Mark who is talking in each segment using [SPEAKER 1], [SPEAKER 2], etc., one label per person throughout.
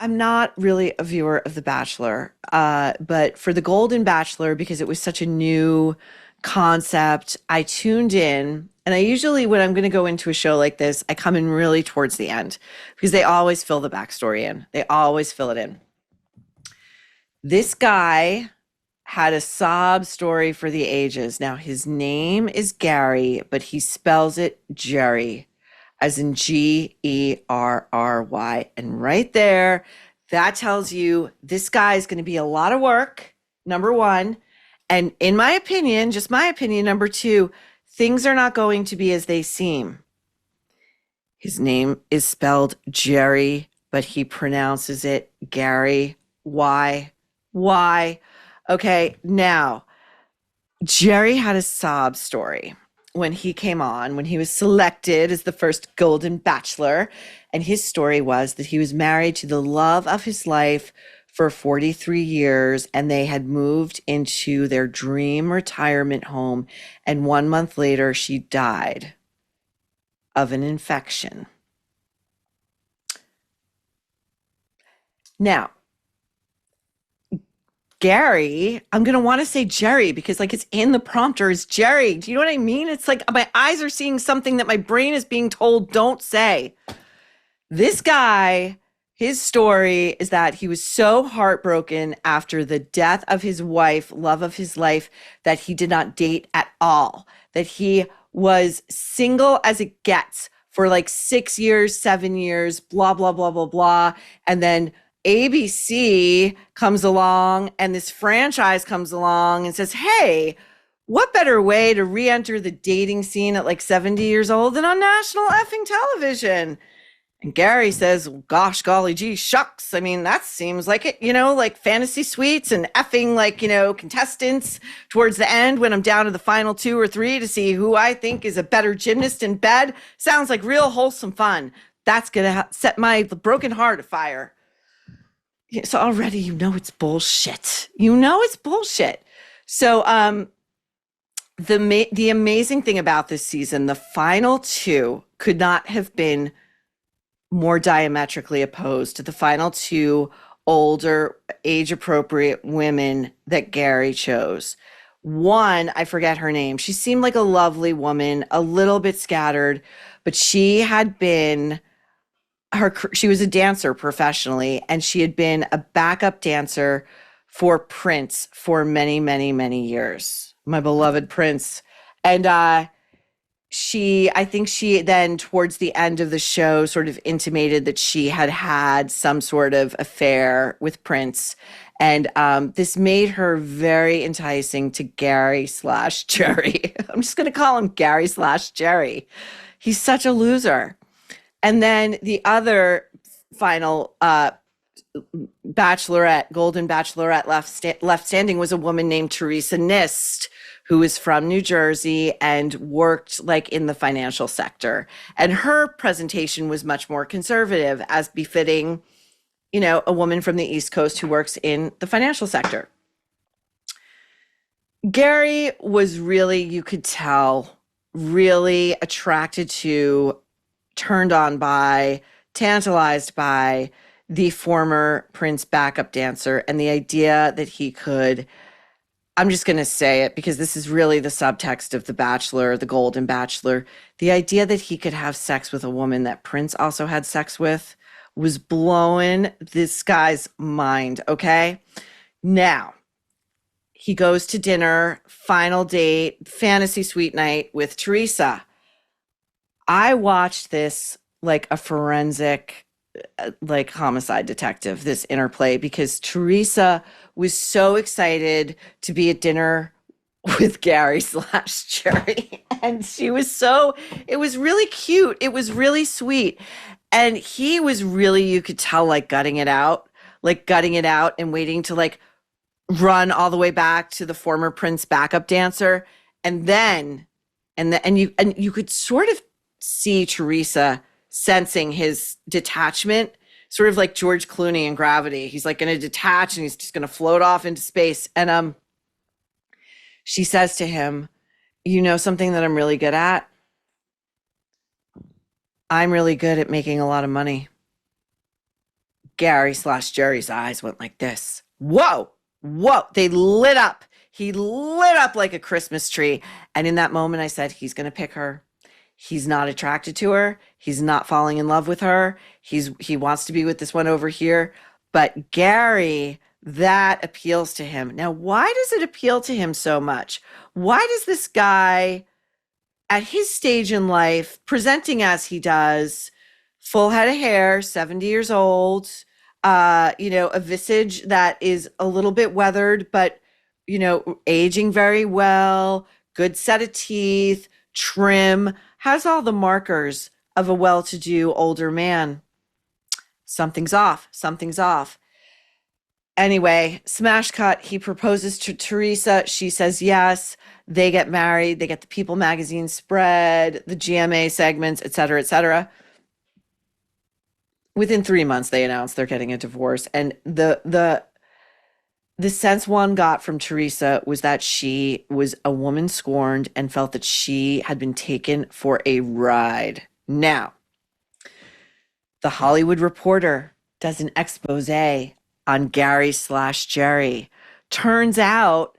[SPEAKER 1] I'm not really a viewer of The Bachelor, but for the Golden Bachelor, because it was such a new concept, I tuned in. And I usually, when I'm going to go into a show like this, I come in really towards the end because they always fill the backstory in. They always fill it in. This guy had a sob story for the ages. Now, his name is Gary, but he spells it Jerry, as in Gerry. And right there, that tells you this guy is going to be a lot of work, number one. And in my opinion, just my opinion, number two, things are not going to be as they seem. His name is spelled Jerry, but he pronounces it Gary. Why? Why? Okay, now Jerry had a sob story when he came on, when he was selected as the first Golden Bachelor. And his story was that he was married to the love of his life for 43 years, and they had moved into their dream retirement home. And 1 month later, she died of an infection. Now, Gary, I'm going to want to say Jerry because like it's in the prompter is Jerry. Do you know what I mean? It's like my eyes are seeing something that my brain is being told don't say. This guy, his story is that he was so heartbroken after the death of his wife, love of his life, that he did not date at all, that he was single as it gets for like 6 years, 7 years, blah, blah, blah, blah, blah. And then ABC comes along and this franchise comes along and says, hey, what better way to re-enter the dating scene at like 70 years old than on national effing television? And Gary says, gosh, golly, gee, shucks. I mean, that seems like it, like fantasy suites and effing like, contestants towards the end when I'm down to the final 2 or 3 to see who I think is a better gymnast in bed. Sounds like real wholesome fun. That's going to set my broken heart afire. So already, it's bullshit. It's bullshit. So the amazing thing about this season, the final two could not have been more diametrically opposed to the final two older, age-appropriate women that Gary chose. One, I forget her name. She seemed like a lovely woman, a little bit scattered, but she was a dancer professionally, and she had been a backup dancer for Prince for many, many, many years. My beloved Prince. And I think she then towards the end of the show sort of intimated that she had had some sort of affair with Prince. And this made her very enticing to Gary/Jerry. I'm just going to call him Gary/Jerry. He's such a loser. And then the other final Golden Bachelorette left standing was a woman named Theresa Nist, who is from New Jersey and worked like in the financial sector. And her presentation was much more conservative, as befitting, a woman from the East Coast who works in the financial sector. Gary was really, you could tell, really attracted to, turned on by, tantalized by the former Prince backup dancer and the idea that he could, I'm just going to say it because this is really the subtext of The Bachelor, the Golden Bachelor. The idea that he could have sex with a woman that Prince also had sex with was blowing this guy's mind, okay? Now, he goes to dinner, final date, fantasy suite night with Teresa. I watched this like a forensic like homicide detective, this interplay, because Teresa was so excited to be at dinner with Gary/Jerry. And it was really cute. It was really sweet. And he was really, you could tell, like gutting it out and waiting to like run all the way back to the former Prince backup dancer. And you could sort of see Teresa sensing his detachment, sort of like George Clooney in Gravity. He's like going to detach and he's just going to float off into space. And she says to him, something that I'm really good at? I'm really good at making a lot of money. Gary slash Jerry's eyes went like this. Whoa, whoa. They lit up. He lit up like a Christmas tree. And in that moment, I said, he's going to pick her. He's not attracted to her. He's not falling in love with her. He wants to be with this one over here. But Gary, that appeals to him. Now, why does it appeal to him so much? Why does this guy at his stage in life, presenting as he does, full head of hair, 70 years old, a visage that is a little bit weathered, but, aging very well, good set of teeth, trim, has all the markers of a well-to-do older man. Something's off. Something's off. Anyway, smash cut. He proposes to Teresa. She says yes. They get married. They get the People magazine spread, the GMA segments, et cetera, et cetera. Within 3 months, they announce they're getting a divorce. And the sense one got from Teresa was that she was a woman scorned and felt that she had been taken for a ride. Now, the Hollywood Reporter does an expose on Gary slash Jerry. Turns out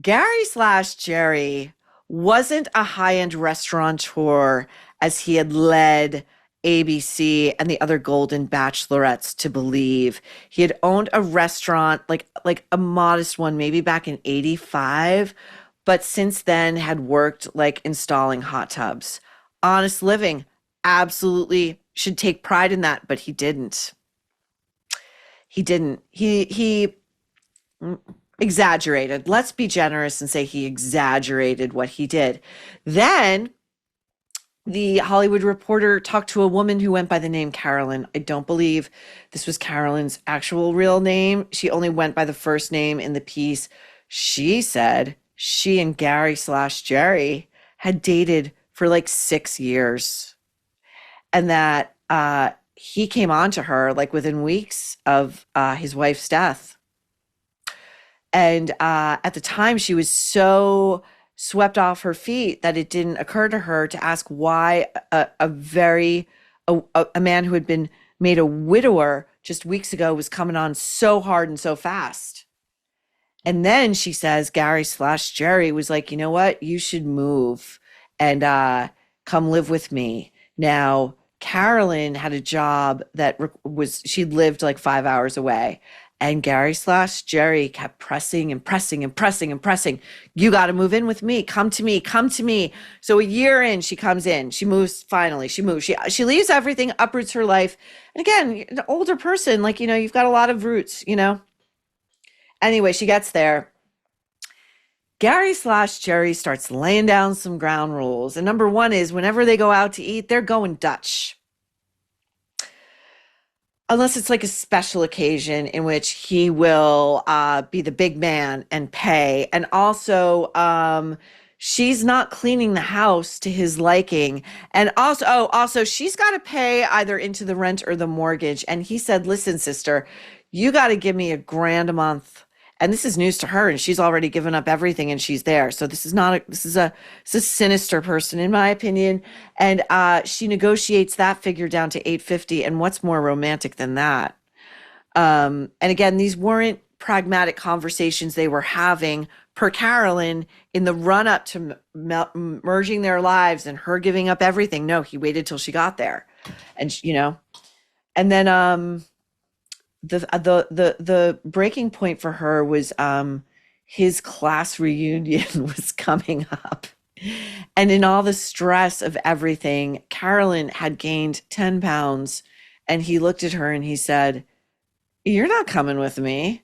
[SPEAKER 1] Gary slash Jerry wasn't a high-end restaurateur as he had led ABC and the other Golden Bachelorettes to believe. He had owned a restaurant, like a modest one, maybe back in 85, but since then had worked like installing hot tubs. Honest living, absolutely should take pride in that, but he didn't. He didn't. He exaggerated. Let's be generous and say he exaggerated what he did. Then the Hollywood Reporter talked to a woman who went by the name Carolyn. I don't believe this was Carolyn's actual real name. She only went by the first name in the piece. She said she and Gary slash Jerry had dated for like 6 years, and that he came on to her like within weeks of his wife's death. And at the time, she was so swept off her feet that it didn't occur to her to ask why a man who had been made a widower just weeks ago was coming on so hard and so fast. And then she says Gary slash Jerry was like, you know what, you should move and come live with me. Now, Carolyn had a job that she lived like 5 hours away. And Gary slash Jerry kept pressing and pressing and pressing and pressing. You got to move in with me. Come to me. Come to me. So a year in, she comes in. She moves. Finally, she moves. She leaves everything, uproots her life. And again, an older person, like, you've got a lot of roots, Anyway, she gets there. Gary slash Jerry starts laying down some ground rules. And number one is whenever they go out to eat, they're going Dutch. Unless it's like a special occasion in which he will be the big man and pay. And also, she's not cleaning the house to his liking. And also she's got to pay either into the rent or the mortgage. And he said, listen, sister, you got to give me $1,000 a month. And this is news to her, and she's already given up everything, and she's there. So this is a sinister person, in my opinion. And she negotiates that figure down to $850. And what's more romantic than that? And again, these weren't pragmatic conversations they were having per Carolyn in the run up to merging their lives and her giving up everything. No, he waited till she got there, and and then the breaking point for her was his class reunion was coming up. And in all the stress of everything, Carolyn had gained 10 pounds. And he looked at her and he said, you're not coming with me.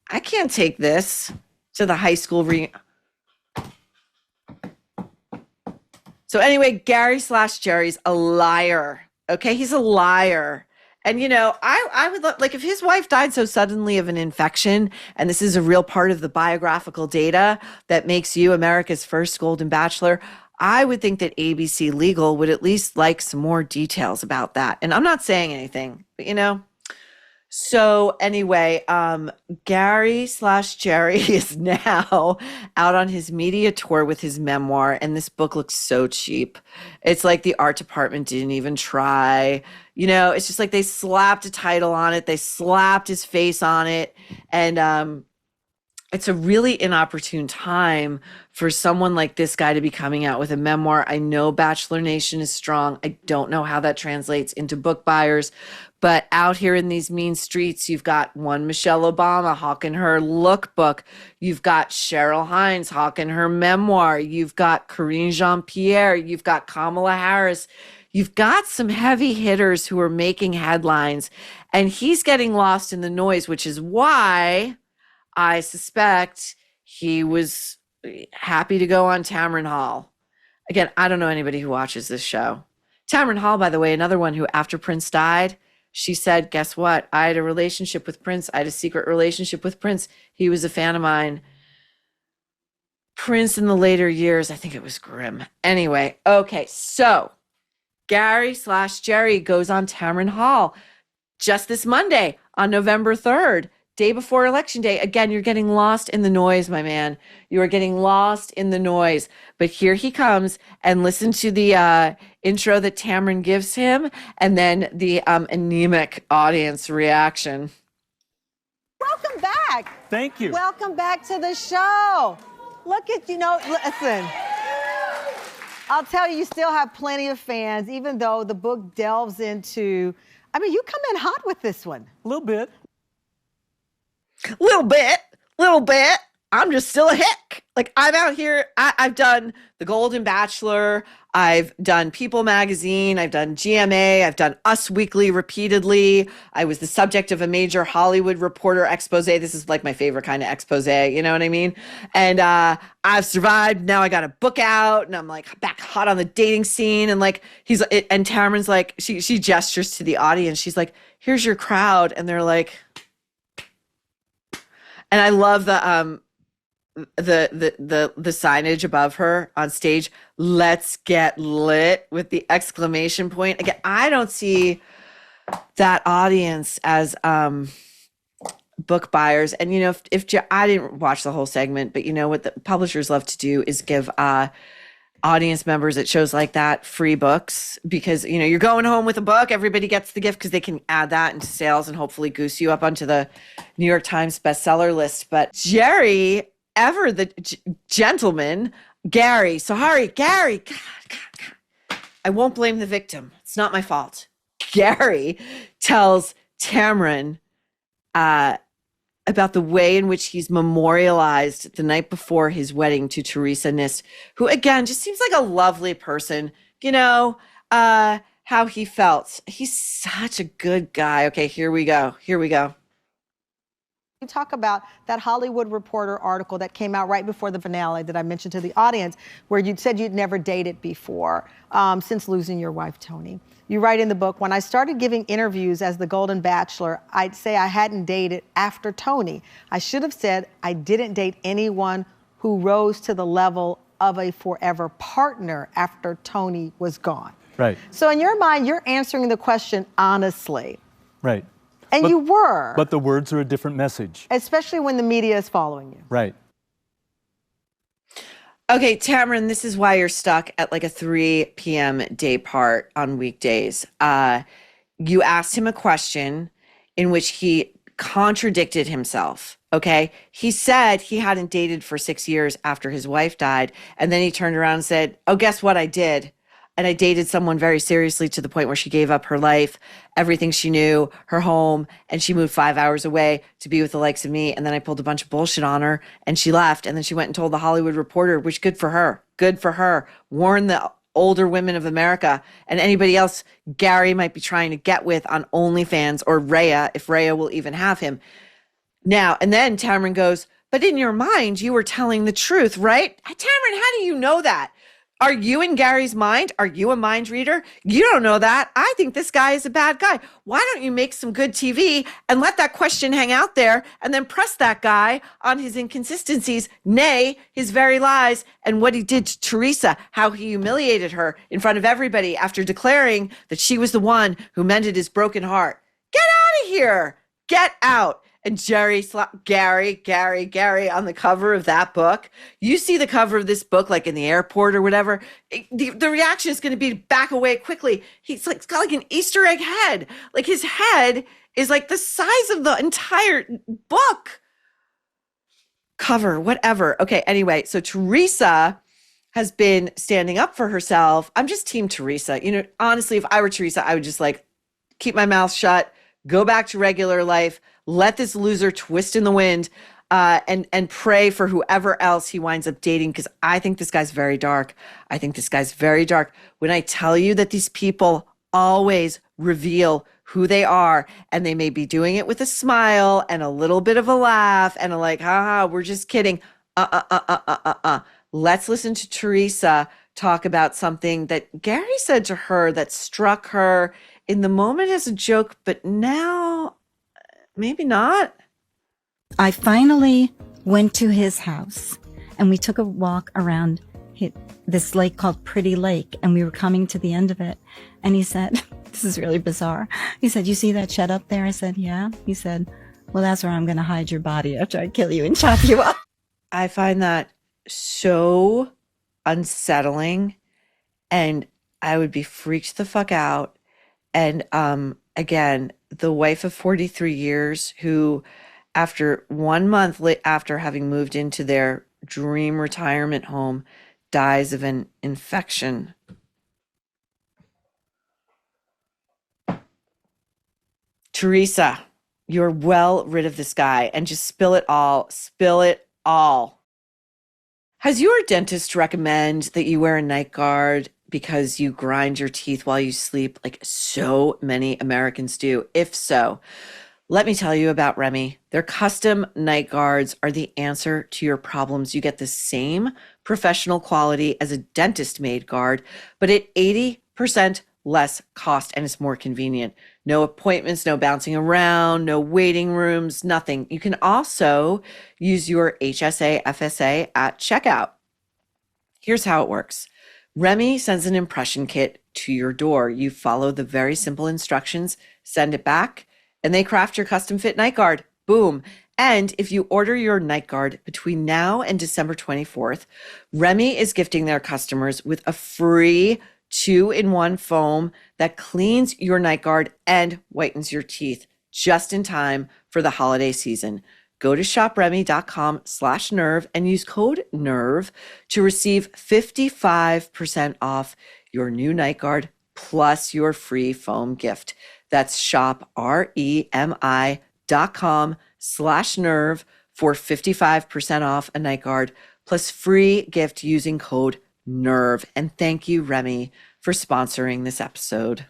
[SPEAKER 1] I can't take this to the high school reunion. So anyway, Gary slash Jerry's a liar. Okay, he's a liar. And, I would like if his wife died so suddenly of an infection, and this is a real part of the biographical data that makes you America's first Golden Bachelor, I would think that ABC Legal would at least like some more details about that. And I'm not saying anything, but, So anyway, Gary slash Jerry is now out on his media tour with his memoir, and this book looks so cheap. It's like the art department didn't even try. It's just like they slapped a title on it, they slapped his face on it, and it's a really inopportune time for someone like this guy to be coming out with a memoir. I know Bachelor Nation is strong. I don't know how that translates into book buyers, but out here in these mean streets, you've got one Michelle Obama hawking her lookbook. You've got Cheryl Hines hawking her memoir. You've got Karine Jean-Pierre. You've got Kamala Harris. You've got some heavy hitters who are making headlines, and he's getting lost in the noise, which is why I suspect he was happy to go on Tamron Hall. Again, I don't know anybody who watches this show. Tamron Hall, by the way, another one who, after Prince died, she said, guess what? I had a relationship with Prince. I had a secret relationship with Prince. He was a fan of mine. Prince in the later years, I think it was grim. Anyway, okay, so Gary slash Jerry goes on Tamron Hall just this Monday on November 3rd. Day before Election Day. Again, you're getting lost in the noise, my man. You are getting lost in the noise. But here he comes, and listen to the intro that Tamron gives him, and then the anemic audience reaction.
[SPEAKER 2] Welcome back.
[SPEAKER 3] Thank you.
[SPEAKER 2] Welcome back to the show. Look at, listen. I'll tell you still have plenty of fans, even though the book delves into, you come in hot with this one.
[SPEAKER 3] A little bit.
[SPEAKER 1] Little bit. I'm just still a hick. Like, I'm out here. I've done the Golden Bachelor. I've done People Magazine. I've done GMA. I've done Us Weekly repeatedly. I was the subject of a major Hollywood Reporter expose. This is like my favorite kind of expose. You know what I mean? And I've survived. Now I got a book out, and I'm like back hot on the dating scene. And like and Tamron's like, she gestures to the audience. She's like, "Here's your crowd," and they're like. And I love the signage above her on stage. Let's get lit with the exclamation point. Again, I don't see that audience as book buyers. And if I didn't watch the whole segment, but what the publishers love to do is give audience members at shows like that free books, because you're going home with a book, everybody gets the gift because they can add that into sales and hopefully goose you up onto the New York Times bestseller list. But Jerry, ever the gentleman, Gary, God, I won't blame the victim, it's not my fault. Gary tells Tamron about the way in which he's memorialized the night before his wedding to Theresa Nist, who, again, just seems like a lovely person, how he felt. He's such a good guy. Okay, here we go.
[SPEAKER 2] You talk about that Hollywood Reporter article that came out right before the finale that I mentioned to the audience, where you said you'd never dated before since losing your wife, Toni. You write in the book, when I started giving interviews as the Golden Bachelor, I'd say I hadn't dated after Toni. I should have said I didn't date anyone who rose to the level of a forever partner after Toni was gone.
[SPEAKER 3] Right.
[SPEAKER 2] So in your mind, you're answering the question honestly.
[SPEAKER 3] Right.
[SPEAKER 2] And you were.
[SPEAKER 3] But the words are a different message.
[SPEAKER 2] Especially when the media is following you.
[SPEAKER 3] Right.
[SPEAKER 1] Okay, Tamron, this is why you're stuck at like a 3 p.m. day part on weekdays. You asked him a question in which he contradicted himself, okay? He said he hadn't dated for 6 years after his wife died, and then he turned around and said, oh, guess what I did? And I dated someone very seriously to the point where she gave up her life, everything she knew, her home, and she moved 5 hours away to be with the likes of me. And then I pulled a bunch of bullshit on her, and she left. And then she went and told the Hollywood Reporter, which good for her, warn the older women of America and anybody else Gary might be trying to get with on OnlyFans, or Rhea, if Rhea will even have him. Now, and then Tamron goes, but in your mind, you were telling the truth, right? Tamron, how do you know that? Are you in Gary's mind? Are you a mind reader? You don't know that. I think this guy is a bad guy. Why don't you make some good TV and let that question hang out there, and then press that guy on his inconsistencies, nay, his very lies, and what he did to Teresa, how he humiliated her in front of everybody after declaring that she was the one who mended his broken heart. Get out of here. get out. And Gerry slapped Gary on the cover of that book. You see the cover of this book, like in the airport or whatever, the reaction is going to be back away quickly. He's got like an Easter egg head. Like his head is like the size of the entire book cover, whatever. Okay, anyway, so Teresa has been standing up for herself. I'm just team Teresa. You know, honestly, if I were Teresa, I would just like keep my mouth shut, go back to regular life, let this loser twist in the wind, and pray for whoever else he winds up dating, because I think this guy's very dark. I think this guy's very dark. When I tell you that these people always reveal who they are, and they may be doing it with a smile and a little bit of a laugh and a like, haha, we're just kidding. Let's listen to Teresa talk about something that Gerry said to her that struck her in the moment as a joke, but now maybe not.
[SPEAKER 4] I finally went to his house and we took a walk around this lake called Pretty Lake, and we were coming to the end of it. And he said, this is really bizarre. He said, you see that shed up there? I said, yeah. He said, well, that's where I'm going to hide your body after I kill you and chop you up.
[SPEAKER 1] I find that so unsettling, and I would be freaked the fuck out. And again, the wife of 43 years who, after 1 month after having moved into their dream retirement home, dies of an infection. Teresa, you're well rid of this guy, and just spill it all. Spill it all. Has your dentist recommend that you wear a night guard because you grind your teeth while you sleep, like so many Americans do? If so, let me tell you about Remy. Their custom night guards are the answer to your problems. You get the same professional quality as a dentist-made guard, but at 80% less cost, and it's more convenient. No appointments, no bouncing around, no waiting rooms, nothing. You can also use your HSA FSA at checkout. Here's how it works. Remy sends an impression kit to your door. You follow the very simple instructions, send it back, and they craft your custom fit night guard. Boom. And if you order your night guard between now and December 24th, Remy is gifting their customers with a free 2-in-1 foam that cleans your night guard and whitens your teeth just in time for the holiday season. Go to shopremy.com/nerve and use code NERVE to receive 55% off your new night guard plus your free foam gift. That's shopremi.com/nerve for 55% off a night guard plus free gift using code NERVE. And thank you, Remy, for sponsoring this episode.